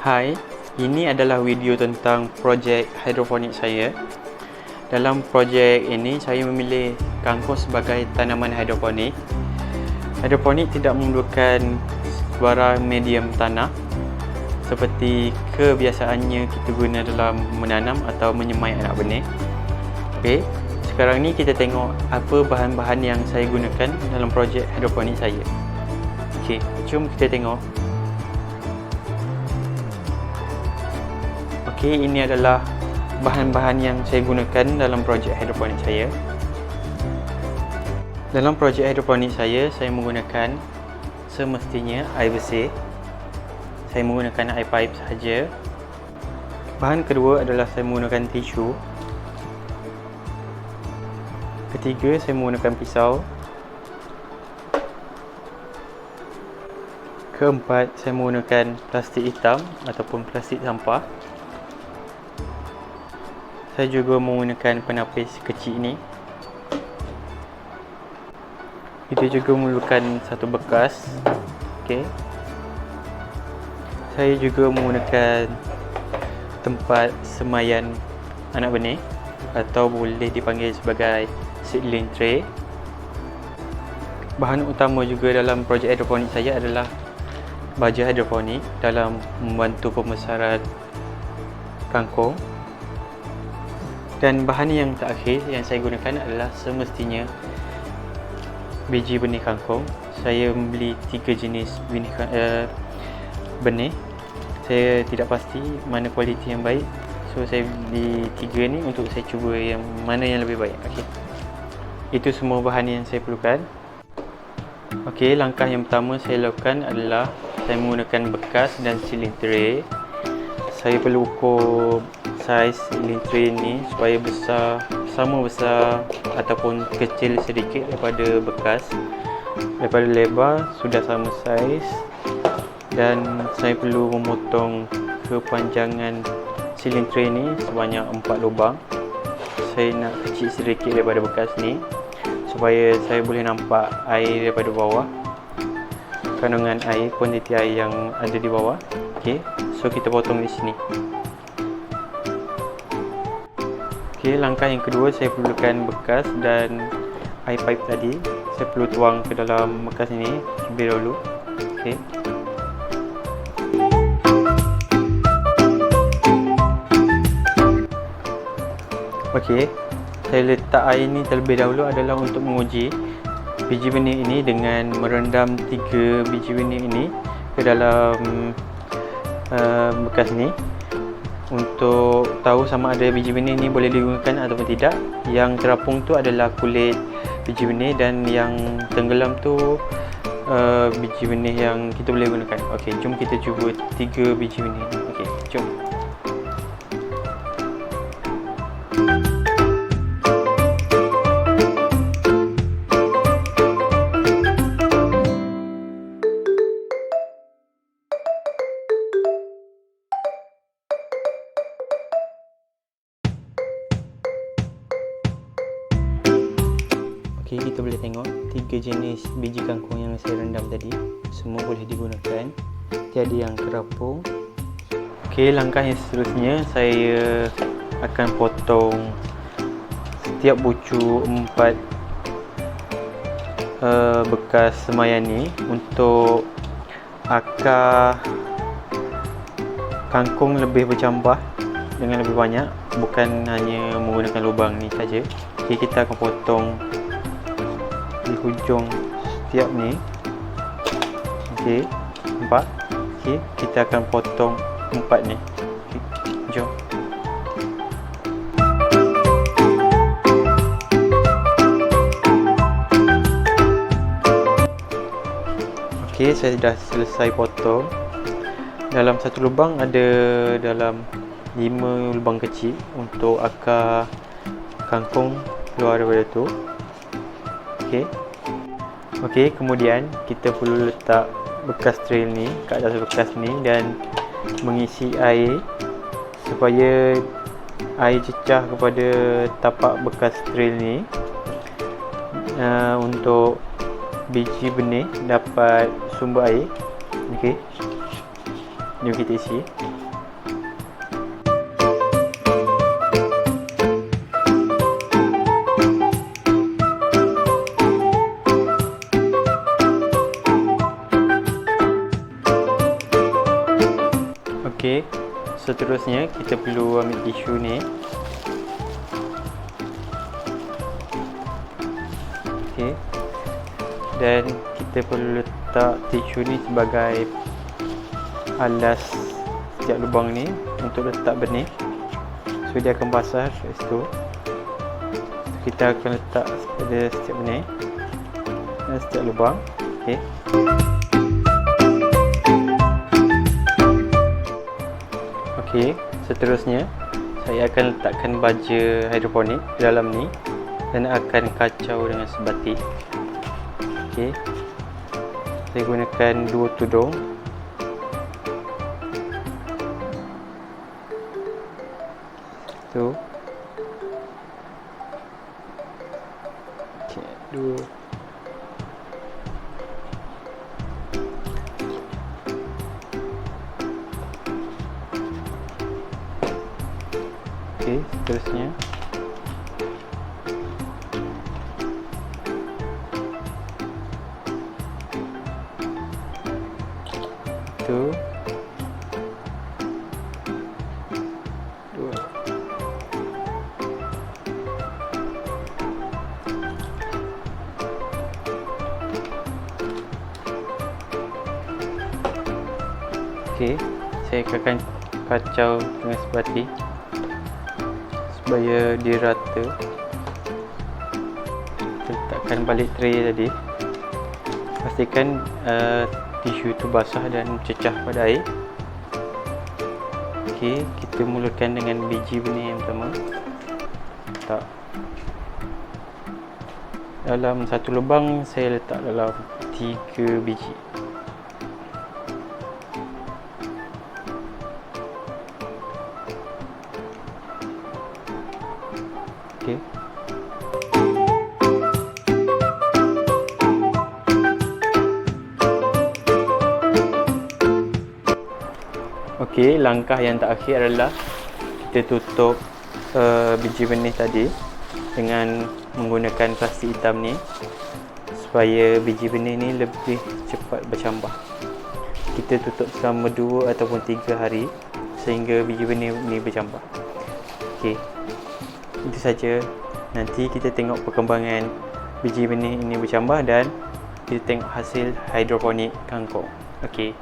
Hai, ini adalah video tentang projek hidroponik saya. Dalam projek ini, saya memilih kangkung sebagai tanaman hidroponik. Hidroponik tidak memerlukan sebarang medium tanah seperti kebiasaannya kita guna dalam menanam atau menyemai anak benih. Okey, sekarang ni kita tengok apa bahan-bahan yang saya gunakan dalam projek hidroponik saya. Okey, jom kita tengok. Okey, ini adalah bahan-bahan yang saya gunakan dalam projek hidroponik saya. Dalam projek hidroponik saya menggunakan semestinya air bersih. Saya menggunakan air paip sahaja. Bahan kedua adalah saya menggunakan tisu. Ketiga, saya menggunakan pisau. Keempat, saya menggunakan plastik hitam ataupun plastik sampah. Saya juga menggunakan penapis kecil ini. Kita juga memerlukan satu bekas. Okey. Saya juga menggunakan tempat semaian anak benih atau boleh dipanggil sebagai seedling tray. Bahan utama juga dalam projek hidroponik saya adalah baja hidroponik dalam membantu pembesaran kangkung. Dan bahan yang terakhir yang saya gunakan adalah semestinya biji benih kangkung. Saya membeli 3 jenis benih. Saya tidak pasti mana kualiti yang baik, so saya beli 3 ni untuk saya cuba yang mana yang lebih baik. Okey, itu semua bahan yang saya perlukan. Okey, langkah yang pertama saya lakukan adalah saya menggunakan bekas dan seedling tray. Saya perlu ukur saiz seedling tray ni supaya sama besar ataupun kecil sedikit daripada bekas. Daripada lebar sudah sama saiz, dan saya perlu memotong kepanjangan seedling tray ni sebanyak 4 lubang. Saya nak kecil sedikit daripada bekas ni supaya saya boleh nampak air daripada bawah, kandungan air, kuantiti air yang ada di bawah. Okey, so kita potong di sini. Okey, langkah yang kedua saya perlukan bekas dan air pipe tadi. Saya perlu tuang ke dalam bekas ini terlebih dahulu. Okey. Okey, saya letak air ini terlebih dahulu adalah untuk menguji biji benih ini dengan merendam 3 biji benih ini ke dalam bekas ni untuk tahu sama ada biji benih ni boleh digunakan ataupun tidak. Yang terapung tu adalah kulit biji benih dan yang tenggelam tu biji benih yang kita boleh gunakan. Okey, jom kita cuba 3 biji benih. Okey, jom. Okey, kita boleh tengok 3 jenis biji kangkung yang saya rendam tadi semua boleh digunakan, tiada yang terapung. Okey, langkah yang seterusnya saya akan potong setiap bucu 4 bekas semaian ni untuk akar kangkung lebih bercambah dengan lebih banyak, bukan hanya menggunakan lubang ni saja. Okey, kita akan potong di hujung setiap ni. Okey, 4. Okey, kita akan potong 4 ni. Okey, jom. Okey, saya dah selesai potong. Dalam satu lubang ada dalam 5 lubang kecil untuk akar kangkung keluar daripada tu. Okey, kemudian kita perlu letak bekas tray ni kat atas bekas ni dan mengisi air supaya air cecah kepada tapak bekas tray ni untuk biji benih dapat sumber air. Okey, jom kita isi. Okey, seterusnya kita perlu ambil tisu ni. Okey, dan kita perlu letak tisu ni sebagai alas setiap lubang ni untuk letak benih. So dia akan basah lepas tu kita akan letak pada setiap benih dan setiap lubang. Okey. Okey, seterusnya saya akan letakkan baja hidroponik di dalam ni dan akan kacau dengan sebati. Okey. Saya gunakan 2 tudung. Tu. Okey, 2. Okey, seterusnya tu 2. Okey, saya akan kacau dengan sebati supaya dia rata. Letakkan balik tray tadi. Pastikan tisu tu basah dan cecah pada air. Okey, kita mulakan dengan biji benih yang pertama. Letak dalam satu lubang, saya letak dalam 3 biji. Okey. Okey, langkah yang terakhir adalah kita tutup biji benih tadi dengan menggunakan plastik hitam ni supaya biji benih ni lebih cepat bercambah. Kita tutup selama 2 ataupun 3 hari sehingga biji benih ni bercambah. Okey, itu saja. Nanti kita tengok perkembangan biji benih ini bercambah dan kita tengok hasil hidroponik kangkung. Okey.